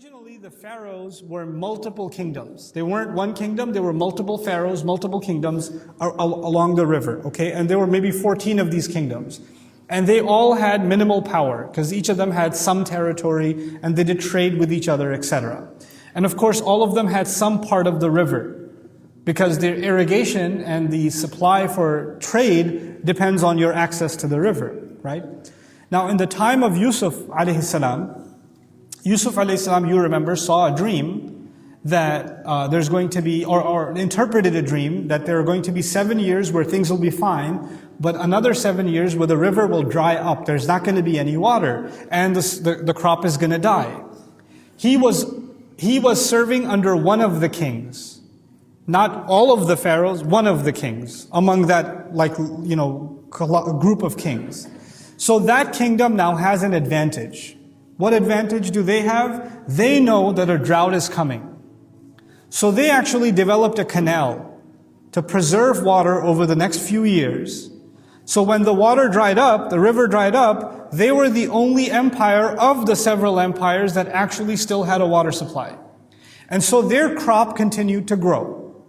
Originally, the pharaohs were multiple kingdoms. They weren't one kingdom, there were multiple pharaohs, multiple kingdoms along the river, okay? And there were maybe 14 of these kingdoms. And they all had minimal power, because each of them had some territory, and they did trade with each other, etc. And of course, all of them had some part of the river, because their irrigation and the supply for trade depends on your access to the river, right? Now, in the time of Yusuf alayhi salam, you remember, saw a dream that there's going to be, or interpreted a dream that there are going to be 7 years where things will be fine, but another 7 years where the river will dry up. There's not going to be any water, and the crop is going to die. He was serving under one of the kings. Not all of the pharaohs, one of the kings, among that, group of kings. So that kingdom now has an advantage. What advantage do they have? They know that a drought is coming. So they actually developed a canal to preserve water over the next few years. So when the water dried up, the river dried up, they were the only empire of the several empires that actually still had a water supply. And so their crop continued to grow.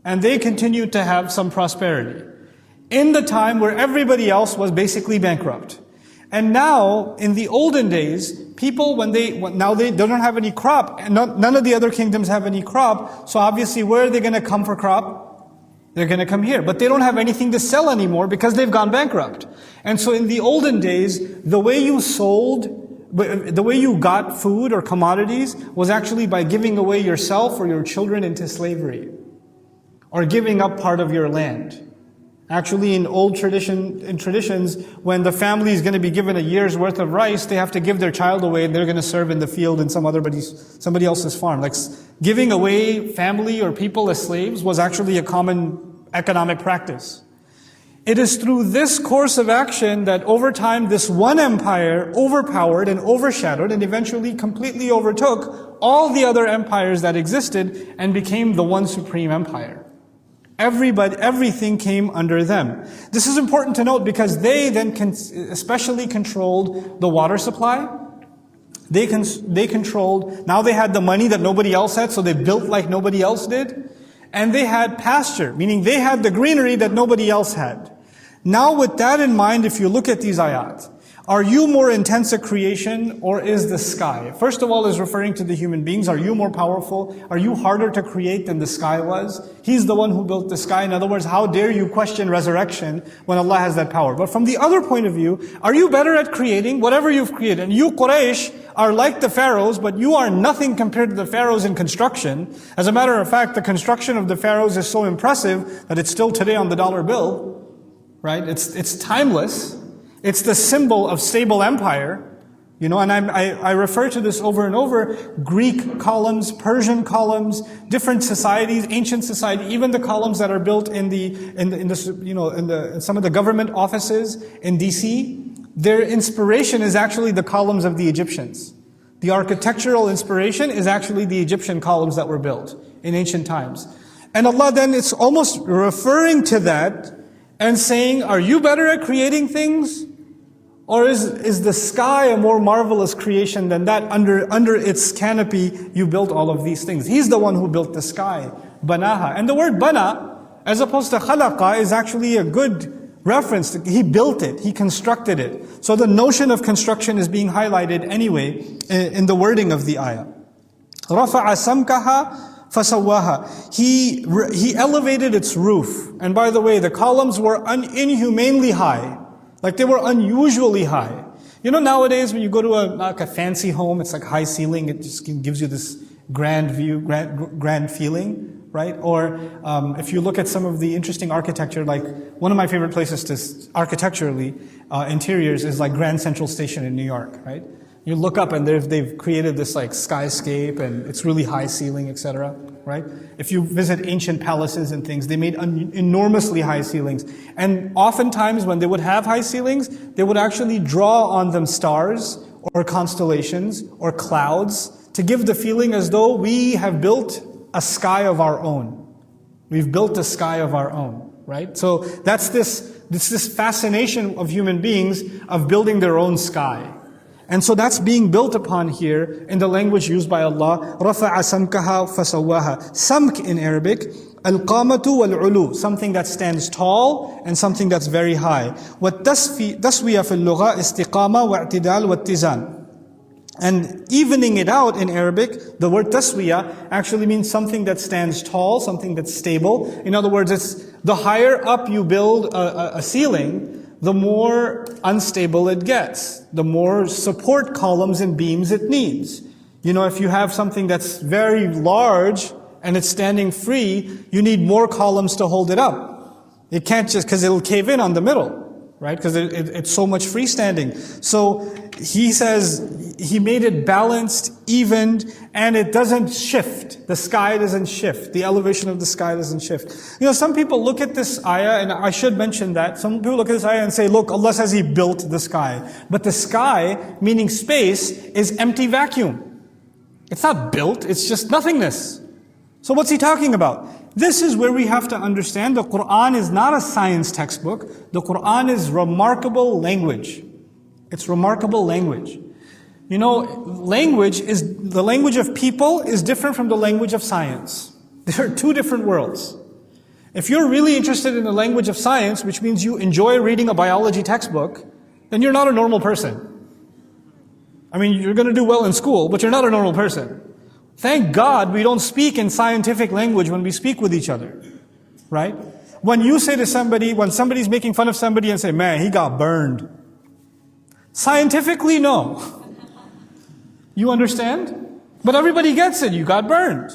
And they continued to have some prosperity in the time where everybody else was basically bankrupt. And now, in the olden days, people, now they don't have any crop, and none of the other kingdoms have any crop, so obviously where are they going to come for crop? They're going to come here. But they don't have anything to sell anymore because they've gone bankrupt. And so in the olden days, the way you got food or commodities was actually by giving away yourself or your children into slavery, or giving up part of your land. Actually, in traditions, when the family is going to be given a year's worth of rice, they have to give their child away, and they're going to serve in the field in somebody else's farm. Like giving away family or people as slaves was actually a common economic practice. It is through this course of action that over time this one empire overpowered and overshadowed and eventually completely overtook all the other empires that existed and became the one supreme empire. Everything came under them. This is important to note because they then especially controlled the water supply. They controlled, now they had the money that nobody else had, so they built like nobody else did. And they had pasture, meaning they had the greenery that nobody else had. Now with that in mind, if you look at these ayat, are you more intense a creation, or is the sky? First of all, is referring to the human beings. Are you more powerful? Are you harder to create than the sky was? He's the one who built the sky. In other words, how dare you question resurrection when Allah has that power? But from the other point of view, are you better at creating whatever you've created? And you Quraysh are like the pharaohs, but you are nothing compared to the pharaohs in construction. As a matter of fact, the construction of the pharaohs is so impressive that it's still today on the dollar bill, right? It's timeless. It's the symbol of stable empire, and I refer to this over and over. Greek columns, Persian columns, different societies, ancient society, even the columns that are built in some of the government offices in DC, their inspiration is actually the columns of the Egyptians. The architectural inspiration is actually the Egyptian columns that were built in ancient times. And Allah then is almost referring to that and saying, are you better at creating things? Or is the sky a more marvelous creation than that? Under its canopy, you built all of these things. He's the one who built the sky. Banaha. And the word bana, as opposed to khalaqa, is actually a good reference. He built it. He constructed it. So the notion of construction is being highlighted anyway in the wording of the ayah. رَفَعَ سَمْكَهَا فَسَوَّاهَا. He elevated its roof. And by the way, the columns were inhumanely high. Like they were unusually high. Nowadays when you go to a fancy home, it's like high ceiling, it just gives you this grand view, grand feeling, right? Or if you look at some of the interesting architecture, like one of my favorite places to architecturally, interiors is like Grand Central Station in New York, right? You look up and they've created this like skyscape and it's really high ceiling, etc. Right? If you visit ancient palaces and things, they made enormously high ceilings. And oftentimes when they would have high ceilings, they would actually draw on them stars or constellations or clouds to give the feeling as though we have built a sky of our own. We've built a sky of our own, right? So that's this fascination of human beings of building their own sky. And so that's being built upon here in the language used by Allah. رَفَعَ سَمْكَهَا فَسَوَّاهَا. Samk in Arabic, الْقَامَةُ وَالْعُلُو. Something that stands tall and something that's very high. وَالتَّسْوِيَةَ فِي اللُّغَةِ اسْتِقَامَة وَاعْتِدَال وَاتِّزَان. And evening it out in Arabic, the word taswiya actually means something that stands tall, something that's stable. In other words, it's the higher up you build a ceiling, the more unstable it gets, the more support columns and beams it needs. You know, if you have something that's very large and it's standing free, you need more columns to hold it up. It can't just, because it'll cave in on the middle. Right? Because it's so much freestanding. So he says he made it balanced, evened, and it doesn't shift. The sky doesn't shift. The elevation of the sky doesn't shift. You know, some people look at this ayah, and I should mention that. Some people look at this ayah and say, look, Allah says He built the sky. But the sky, meaning space, is empty vacuum. It's not built, it's just nothingness. So what's He talking about? This is where we have to understand the Quran is not a science textbook. The Quran is remarkable language. It's remarkable language. You know, the language of people is different from the language of science. There are two different worlds. If you're really interested in the language of science, which means you enjoy reading a biology textbook, then you're not a normal person. I mean, you're going to do well in school, but you're not a normal person. Thank God we don't speak in scientific language when we speak with each other. Right? When you say to somebody, when somebody's making fun of somebody and say, man, he got burned. Scientifically, no. You understand? But everybody gets it. You got burned.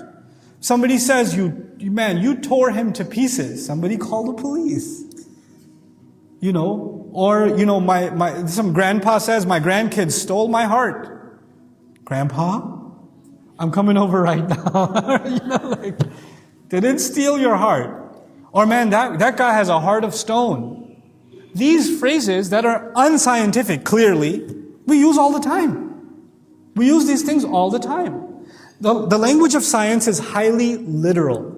Somebody says, you tore him to pieces. Somebody call the police. You know, or, you know, some grandpa says, my grandkids stole my heart. Grandpa? I'm coming over right now. You know, like, they didn't steal your heart. Or man, that guy has a heart of stone. These phrases that are unscientific, clearly, we use all the time. We use these things all the time. The language of science is highly literal.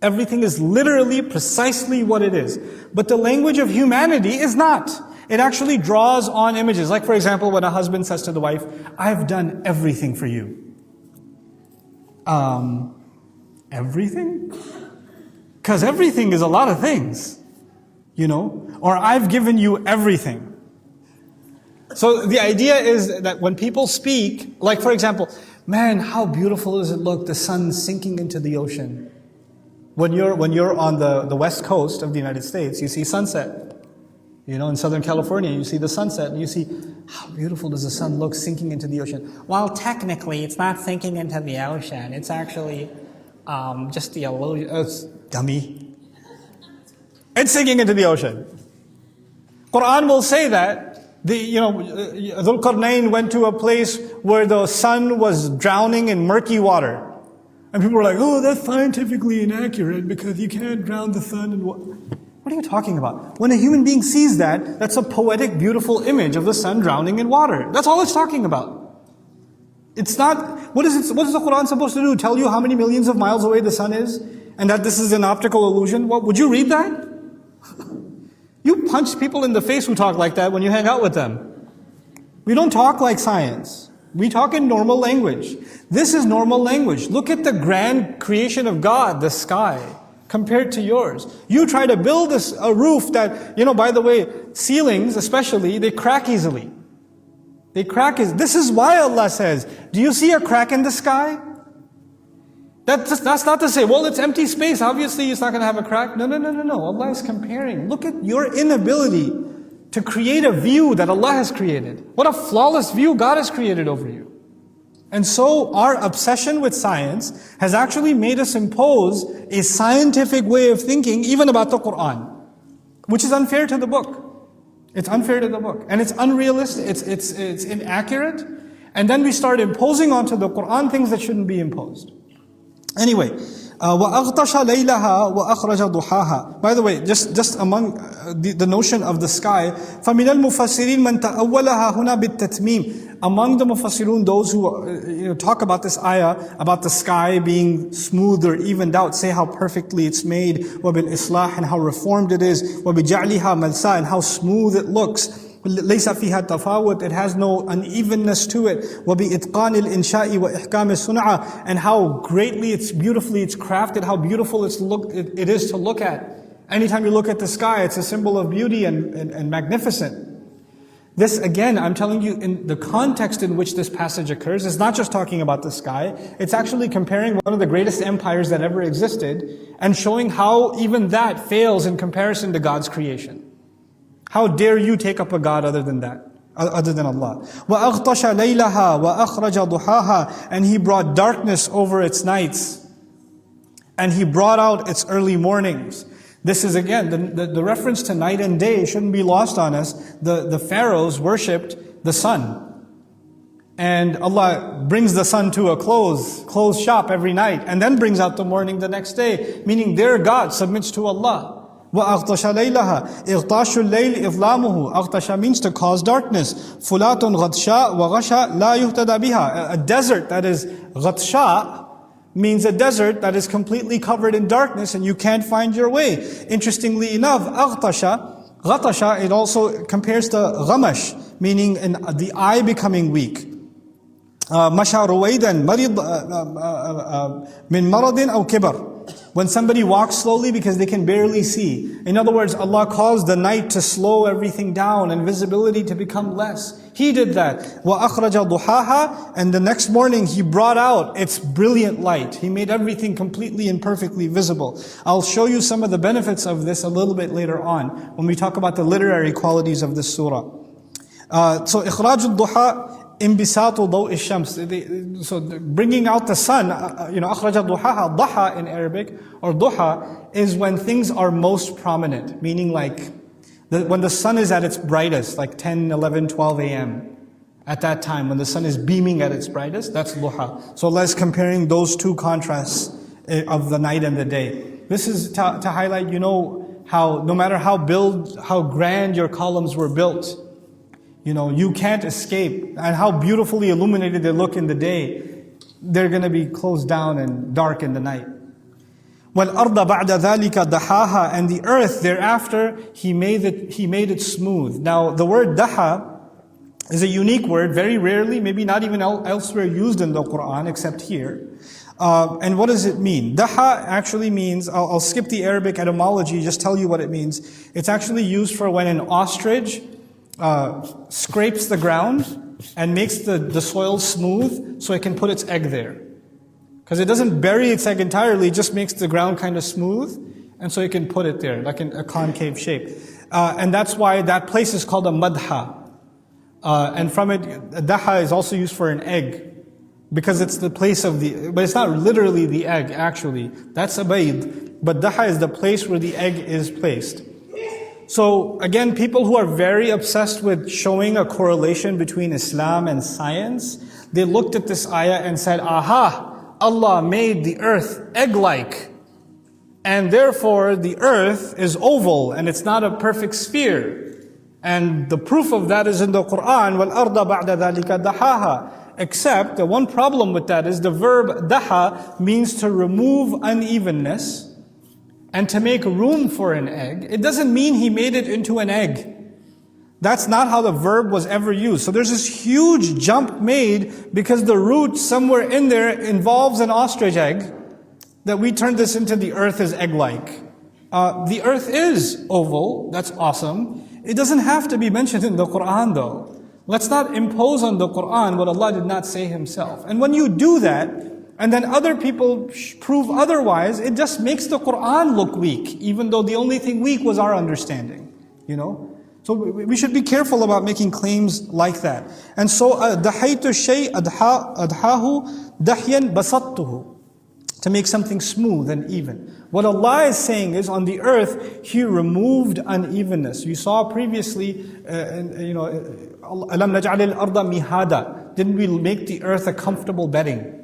Everything is literally precisely what it is. But the language of humanity is not. It actually draws on images. Like for example, when a husband says to the wife, I've done everything for you. Everything? Because everything is a lot of things, you know? Or I've given you everything. So the idea is that when people speak, like for example, man, how beautiful does it look, the sun sinking into the ocean. When you're on the west coast of the United States, you see sunset. You know, in Southern California, you see the sunset, and you see, how beautiful does the sun look sinking into the ocean. Well, technically, it's not sinking into the ocean. It's actually just the illusion. Oh, dummy. It's sinking into the ocean. Quran will say that. Dhul Qarnayn went to a place where the sun was drowning in murky water. And people were like, oh, that's scientifically inaccurate because you can't drown the sun in water. What are you talking about? When a human being sees that, that's a poetic, beautiful image of the sun drowning in water. That's all it's talking about. It's not, what is the Quran supposed to do? Tell you how many millions of miles away the sun is? And that this is an optical illusion? What, would you read that? You punch people in the face who talk like that when you hang out with them. We don't talk like science. We talk in normal language. This is normal language. Look at the grand creation of God, the sky, compared to yours. You try to build a roof that, by the way, ceilings especially, they crack easily. They crack easily. This is why Allah says, do you see a crack in the sky? That's not to say, well, it's empty space. Obviously, it's not going to have a crack. No. Allah is comparing. Look at your inability to create a view that Allah has created. What a flawless view God has created over you. And so our obsession with science has actually made us impose a scientific way of thinking even about the Quran, which is unfair to the book. It's unfair to the book. And it's unrealistic, it's inaccurate. And then we start imposing onto the Quran things that shouldn't be imposed. Anyway, وَأَغْطَشَ لَيْلَهَا وَأَخْرَجَ ضُحَاهَا. By the way, just among the notion of the sky, فَمِنَ الْمُفَسِّرِينَ مَنْ تَأَوَّلَهَا هُنَا بِالتَّتْمِيمِ. Among the mufassirun, those who talk about this ayah, about the sky being smooth or evened out, say how perfectly it's made, وَبِالْإِصْلَاحِ, and how reformed it is, وَبِجَعْلِهَا مَلْسَاء, and how smooth it looks. ليس فيها تفاوت, it has no unevenness to it. وبإتقان الإنشاء وإحكام الصنعة, and how greatly beautifully it's crafted, how beautiful it is to look at. Anytime you look at the sky, it's a symbol of beauty and magnificent. This again, I'm telling you, in the context in which this passage occurs, is not just talking about the sky, it's actually comparing one of the greatest empires that ever existed and showing how even that fails in comparison to God's creation. How dare you take up a God other than that, other than Allah. وَأَغْطَشَ لَيْلَهَا وَأَخْرَجَ ضُحَاهَا, and He brought darkness over its nights, and He brought out its early mornings. This is again, the reference to night and day shouldn't be lost on us. The Pharaohs worshipped the sun. And Allah brings the sun to a closed shop every night, and then brings out the morning the next day, meaning their God submits to Allah. وَأَغْطَشَ لَيْلَهَا إِغْطَاشُ اللَّيْلِ إِظْلَامُهُ. أَغْطَشَ means to cause darkness. فُلَاتٌ غَطْشَاء وَغَشَى لَا يُهْتَدَى بِهَا. A desert that is غَطْشَاء means a desert that is completely covered in darkness and you can't find your way. Interestingly enough, غَطَشَ, it also compares to غَمَش, meaning the eye becoming weak. مَشَى رُوَيْدًا مِنْ مَرَضٍ أَوْ كِبَرٍ. When somebody walks slowly because they can barely see. In other words, Allah caused the night to slow everything down and visibility to become less. He did that. وَأَخْرَجَ ضُحَاهَا, and the next morning He brought out its brilliant light. He made everything completely and perfectly visible. I'll show you some of the benefits of this a little bit later on when we talk about the literary qualities of this surah. So إِخْرَاجُ الضُّحَى انبساط ضوء الشمس. So bringing out the sun, أخرج ضحاها, ضحى in Arabic, or duha, is when things are most prominent, meaning like when the sun is at its brightest, like 10, 11, 12 a.m. At that time, when the sun is beaming at its brightest, that's duha. So Allah is comparing those two contrasts of the night and the day. This is to highlight, how no matter how grand your columns were built, you can't escape. And how beautifully illuminated they look in the day, they're going to be closed down and dark in the night. وَالْأَرْضَ بَعْدَ ذَلِكَ دَحَاهَا, and the earth thereafter, He made it smooth. Now the word daha is a unique word, very rarely, maybe not even elsewhere used in the Quran except here. And what does it mean? Daha actually means, I'll skip the Arabic etymology, just tell you what it means. It's actually used for when an ostrich scrapes the ground and makes the soil smooth so it can put its egg there. Because it doesn't bury its egg entirely, it just makes the ground kind of smooth, and so it can put it there, like in a concave shape. And that's why that place is called a madha. And from it, daha is also used for an egg, because it's the place of but it's not literally the egg actually. That's a bayd. But daha is the place where the egg is placed. So again, people who are very obsessed with showing a correlation between Islam and science, they looked at this ayah and said, aha, Allah made the earth egg-like, and therefore the earth is oval and it's not a perfect sphere. And the proof of that is in the Quran, وَالْأَرْضَ بَعْدَ ذَلِكَ دَحَاهَا. Except the one problem with that is the verb daha means to remove unevenness and to make room for an egg. It doesn't mean He made it into an egg. That's not how the verb was ever used. So there's this huge jump made because the root somewhere in there involves an ostrich egg, that we turn this into the earth is egg-like. The earth is oval, that's awesome. It doesn't have to be mentioned in the Quran though. Let's not impose on the Quran what Allah did not say Himself. And when you do that, and then other people prove otherwise, it just makes the Quran look weak, even though the only thing weak was our understanding, So we should be careful about making claims like that. And so, دَحَيْتُ الشَّيْء أَدْحَاهُ دَحْيًا بَسَطْتُهُ, to make something smooth and even. What Allah is saying is, on the earth, He removed unevenness. You saw previously, أَلَمْ نَجْعَلِ الْأَرْضَ مِهَادًا. Didn't we make the earth a comfortable bedding?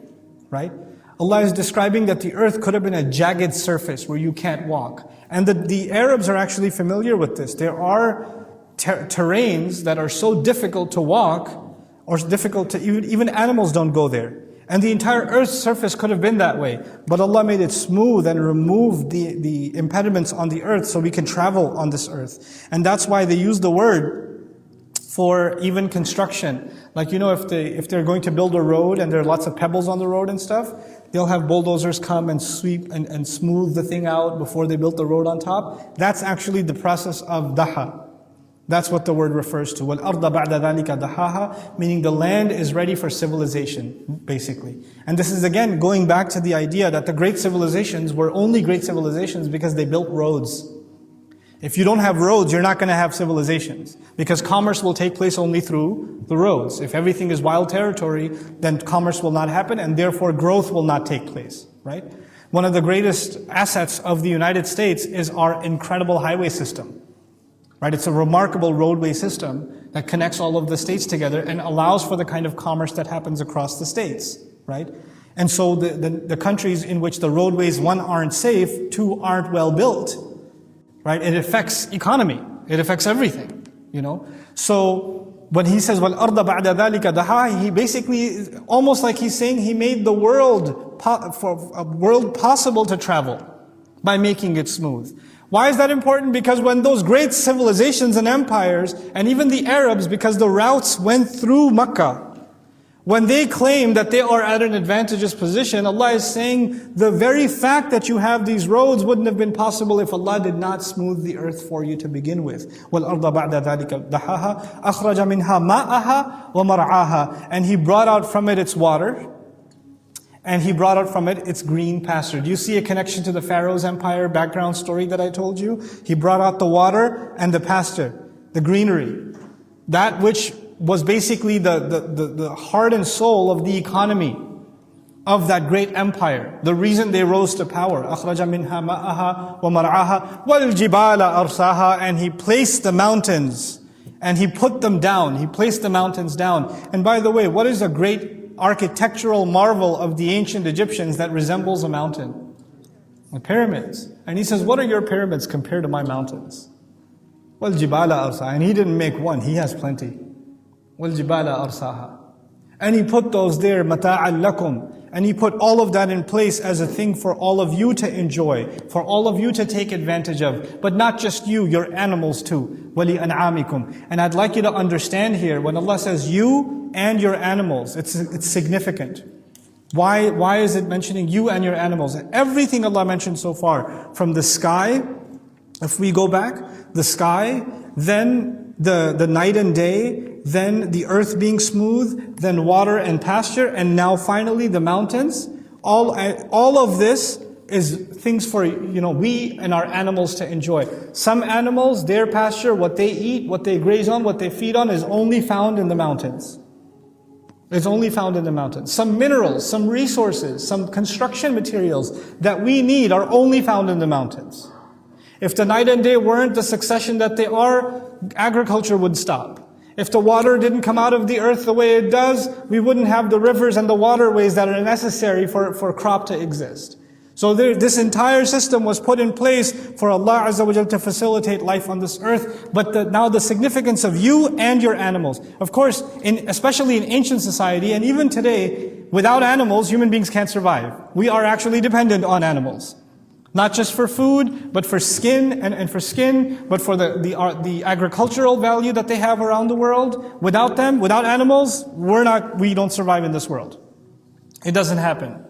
Right? Allah is describing that the earth could have been a jagged surface where you can't walk. And the Arabs are actually familiar with this. There are terrains that are so difficult to walk, or difficult to, even animals don't go there. And the entire earth's surface could have been that way. But Allah made it smooth and removed the impediments on the earth so we can travel on this earth. And that's why they use the word for even construction. Like, if they're going to build a road and there are lots of pebbles on the road and stuff, they'll have bulldozers come and sweep and smooth the thing out before they built the road on top. That's actually the process of daha. That's what the word refers to. وَالْأَرْضَ بَعْدَ ذَلِكَ دَحَاهَا, meaning the land is ready for civilization, basically. And this is again going back to the idea that the great civilizations were only great civilizations because they built roads. If you don't have roads, you're not going to have civilizations. Because commerce will take place only through the roads. If everything is wild territory, then commerce will not happen and therefore growth will not take place, right? One of the greatest assets of the United States is our incredible highway system, right? It's a remarkable roadway system that connects all of the states together and allows for the kind of commerce that happens across the states, right? And so the countries in which the roadways, one, aren't safe, two, aren't well built, right? It affects economy. It affects everything, So when he says, وَالْأَرْضَ بَعْدَ ذَلِكَ دَحَاهَا, he basically, almost like he's saying, he made the world, for a world possible to travel by making it smooth. Why is that important? Because when those great civilizations and empires, and even the Arabs, because the routes went through Makkah, when they claim that they are at an advantageous position, Allah is saying the very fact that you have these roads wouldn't have been possible if Allah did not smooth the earth for you to begin with. وَالْأَرْضَ بَعْدَ ذَلِكَ دَحَاهَا أَخْرَجَ مِنْهَا مَاءَهَا وَمَرْعَاهَا, and He brought out from it its water, and He brought out from it its green pasture. Do you see a connection to the Pharaohs empire background story that I told you? He brought out the water and the pasture, the greenery, that which was basically the heart and soul of the economy of that great empire. The reason they rose to power. أَخْرَجَ مِنْهَا مَاءَهَا وَمَرْعَاهَا وَالْجِبَالَ أَرْسَاهَا, and He placed the mountains and He put them down. He placed the mountains down. And by the way, what is a great architectural marvel of the ancient Egyptians that resembles a mountain? The pyramids. And He says, what are your pyramids compared to my mountains? وَالْجِبَالَ أَرْسَاهَا, and He didn't make one, He has plenty. وَالْجِبَالَ أَرْسَاهَا, and He put those there, مَتَاعًا لَكُمْ, and He put all of that in place as a thing for all of you to enjoy, for all of you to take advantage of. But not just you, your animals too. وَلِأَنْعَامِكُمْ. And I'd like you to understand here, when Allah says you and your animals, it's significant. Why is it mentioning you and your animals? Everything Allah mentioned so far, from the sky, if we go back, the sky, then the night and day, then the earth being smooth, then water and pasture, and now finally the mountains. All of this is things for we and our animals to enjoy. Some animals, their pasture, what they eat, what they graze on, what they feed on, is only found in the mountains. It's only found in the mountains. Some minerals, some resources, some construction materials that we need are only found in the mountains. If the night and day weren't the succession that they are, agriculture would stop. If the water didn't come out of the earth the way it does, we wouldn't have the rivers and the waterways that are necessary for crop to exist. So this entire system was put in place for Allah Azza wa Jalla to facilitate life on this earth. But now the significance of you and your animals. Of course, especially in ancient society and even today, without animals, human beings can't survive. We are actually dependent on animals. Not just for food, but for skin and for skin, but for the agricultural value that they have around the world. Without them, without animals, we don't survive in this world. It doesn't happen.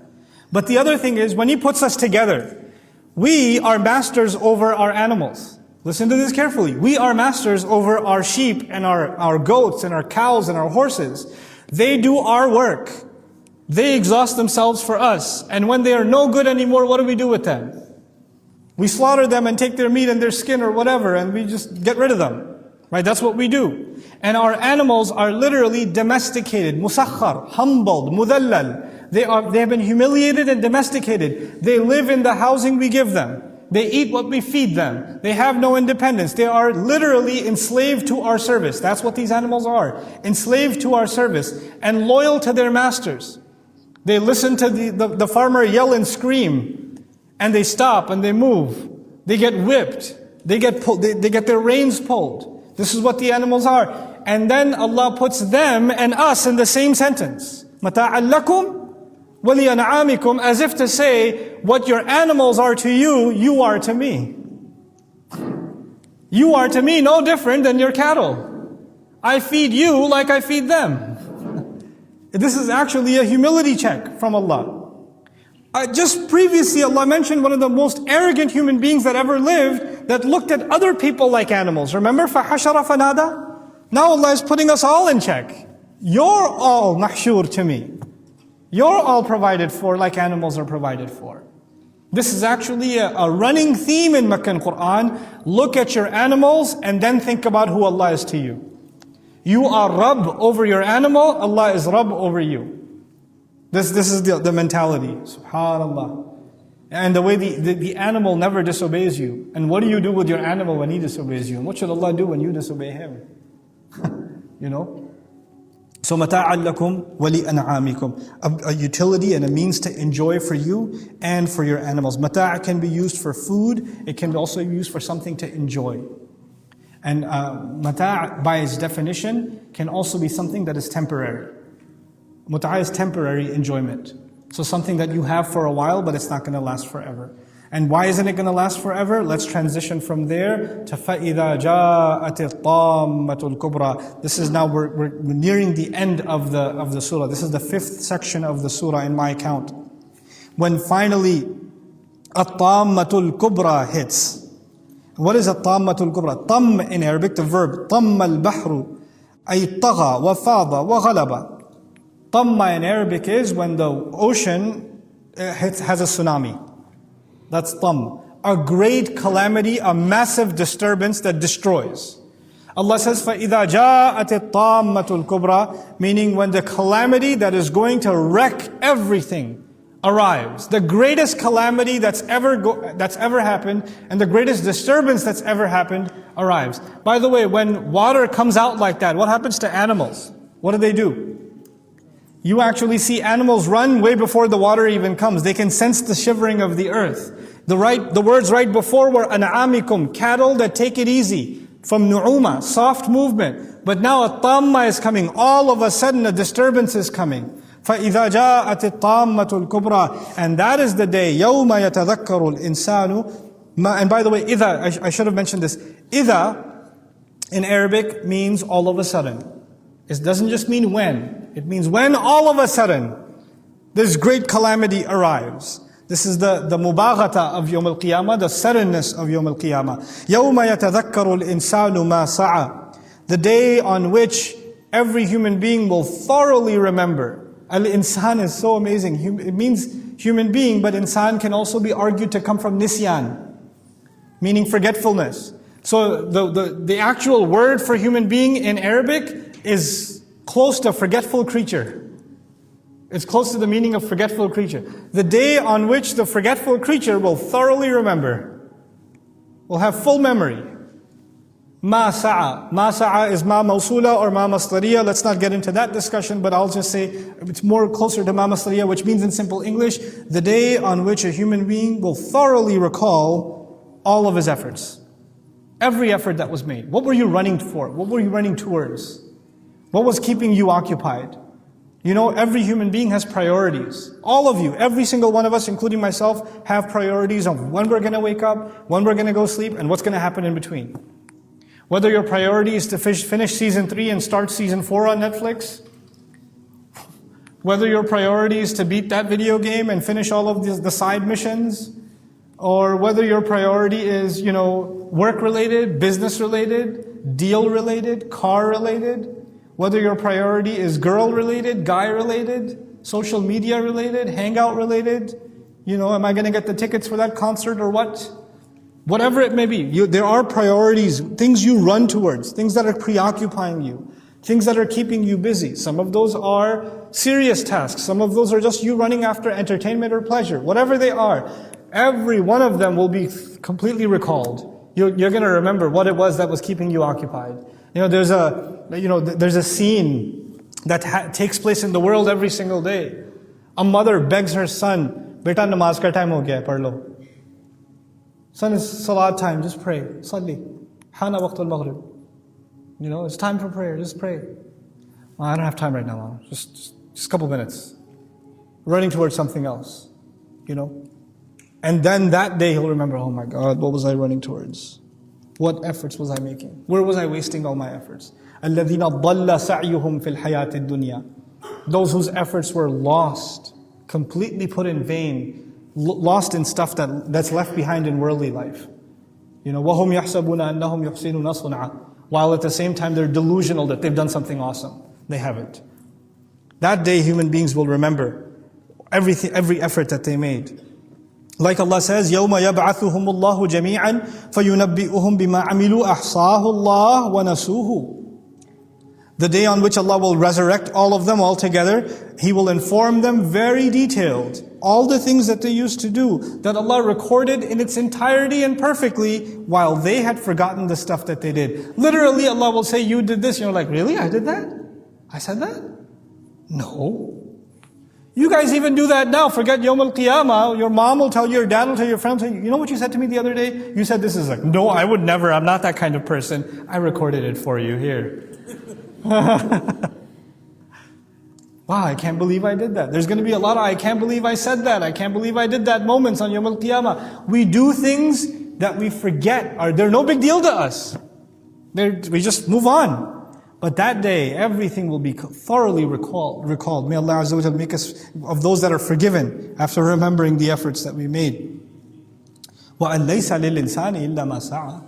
But the other thing is, when He puts us together, we are masters over our animals. Listen to this carefully. We are masters over our sheep and our goats and our cows and our horses. They do our work. They exhaust themselves for us. And when they are no good anymore, what do we do with them? We slaughter them and take their meat and their skin or whatever, and we just get rid of them. Right? That's what we do. And our animals are literally domesticated, musakhar, humbled, mudallal. They have been humiliated and domesticated. They live in the housing we give them. They eat what we feed them. They have no independence. They are literally enslaved to our service. That's what these animals are. Enslaved to our service and loyal to their masters. They listen to the farmer yell and scream. And they stop and they move. They get whipped. They get pulled. They get their reins pulled. This is what the animals are. And then Allah puts them and us in the same sentence. مَتَاعًا لَكُمْ وَلِأَنْعَامِكُمْ, as if to say, what your animals are to you, you are to me. You are to me no different than your cattle. I feed you like I feed them. This is actually a humility check from Allah. Just previously, Allah mentioned one of the most arrogant human beings that ever lived that looked at other people like animals. Remember, فَحَشَرَ فَنَادَى? Now Allah is putting us all in check. You're all mahshur to me. You're all provided for like animals are provided for. This is actually a running theme in Meccan Quran. Look at your animals and then think about who Allah is to you. You are Rabb over your animal, Allah is Rabb over you. This is the mentality, subhanallah. And the way the animal never disobeys you. And what do you do with your animal when he disobeys you? And what should Allah do when you disobey him? You know? So مَتَاعًا لَكُمْ وَلِأَنْعَامِكُمْ. A utility and a means to enjoy for you and for your animals. Mata' can be used for food. It can also be used for something to enjoy. And mata' by its definition can also be something that is temporary. Mut'a is temporary enjoyment. So something that you have for a while, but it's not going to last forever. And why isn't it going to last forever? Let's transition from there to فَإِذَا جَاءَتِ الطَّامَّةُ الْكُبْرَى. This is now, we're nearing the end of the surah. This is the 5th section of the surah in my count. When finally الطَّامَّةُ الْكُبْرَى hits. What is الطَّامَّةُ الْكُبْرَى? Tam in Arabic, the verb طَمَّ الْبَحْرُ أي طَغَى وَفَاضَ وَغَلَبَ. Tamma in Arabic is when the ocean has a tsunami. That's tam. A great calamity, a massive disturbance that destroys. Allah says, فَإِذَا جَاءَتِ الطَّامَّةُ الْكُبْرَى, meaning when the calamity that is going to wreck everything arrives. The greatest calamity that's ever happened and the greatest disturbance that's ever happened arrives. By the way, when water comes out like that, what happens to animals? What do? You actually see animals run way before the water even comes. They can sense the shivering of the earth. The words right before were an'amikum, cattle that take it easy. From nu'uma, soft movement. But now a tamma is coming. All of a sudden a disturbance is coming. فَإِذَا جَاءَتِ الطَّامَّةُ الْكُبْرَى. And that is the day, يَوْمَ يَتَذَكَّرُ الْإِنسَانُ. And by the way, إِذَا, I should have mentioned this. إِذَا in Arabic means all of a sudden. It doesn't just mean when. It means when all of a sudden this great calamity arrives. This is the mubaghata of Yawm al-Qiyamah, the suddenness of Yawm al-Qiyamah. يَوْمَ يَتَذَكَّرُ الْإِنسَانُ مَا سَعَى. The day on which every human being will thoroughly remember. Al-insan is so amazing. It means human being, but insan can also be argued to come from nisyan, meaning forgetfulness. So the actual word for human being in Arabic is close to forgetful creature. It's close to the meaning of forgetful creature. The day on which the forgetful creature will thoroughly remember, will have full memory. Ma sa'a. Ma sa'a is ma mawsula or ma masdariya. Let's not get into that discussion, but I'll just say it's more closer to ma masdariya, which means in simple English, the day on which a human being will thoroughly recall all of his efforts. Every effort that was made. What were you running for? What were you running towards? What was keeping you occupied? You know, every human being has priorities. All of you, every single one of us, including myself, have priorities on when we're going to wake up, when we're going to go sleep, and what's going to happen in between. Whether your priority is to finish season 3 and start season 4 on Netflix, whether your priority is to beat that video game and finish all of the side missions, or whether your priority is, work-related, business-related, deal-related, car-related, whether your priority is girl-related, guy-related, social media-related, hangout-related, am I going to get the tickets for that concert or what? Whatever it may be, there are priorities, things you run towards, things that are preoccupying you, things that are keeping you busy. Some of those are serious tasks. Some of those are just you running after entertainment or pleasure. Whatever they are, every one of them will be completely recalled. You're going to remember what it was that was keeping you occupied. There's a scene that takes place in the world every single day. A mother begs her son, "Beta, namaz ka time ho gaya, padh lo." Son, it's salat time, just pray. Salli. Hana waqt al-maghrib. It's time for prayer, just pray. Well, I don't have time right now, Mom. Just a couple minutes. Running towards something else, And then that day he'll remember, oh my God, what was I running towards? What efforts was I making? Where was I wasting all my efforts? الَّذِينَ ضَلَّ سَعْيُهُمْ فِي الْحَيَاةِ الدُّنْيَا. Those whose efforts were lost, completely put in vain, lost in stuff that's left behind in worldly life. وَهُمْ يَحْسَبُونَ أَنَّهُمْ يُحْسِنُونَ صُنْعًا. While at the same time they're delusional that they've done something awesome. They haven't. That day human beings will remember every effort that they made. Like Allah says, يَوْمَ يَبْعَثُهُمُ اللَّهُ جَمِيعًا فَيُنَبِّئُهُم بِمَا عَمِلُوا أَحْصَاهُ اللَّهُ وَنَسُوهُ. The day on which Allah will resurrect all of them all together, He will inform them very detailed. All the things that they used to do, that Allah recorded in its entirety and perfectly, while they had forgotten the stuff that they did. Literally Allah will say, you did this. You're like, really? I did that? I said that? No. You guys even do that now. Forget Yawm al-Qiyamah. Your mom will tell you, your dad will tell you, your friend will tell you, you know what you said to me the other day? You said this is like, no, I would never. I'm not that kind of person. I recorded it for you here. Wow, I can't believe I did that. There's going to be a lot of, I can't believe I said that. I can't believe I did that moments on Yawm al-Qiyamah. We do things that we forget. They're no big deal to us. We just move on. But that day, everything will be thoroughly recalled. May Allah Azza wa Jalla make us of those that are forgiven after remembering the efforts that we made. وَأَن لَيْسَ لِلْإِنسَانِ إِلَّا مَا سَعَى.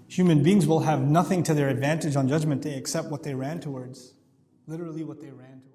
Human beings will have nothing to their advantage on Judgment Day except what they ran towards. Literally what they ran towards.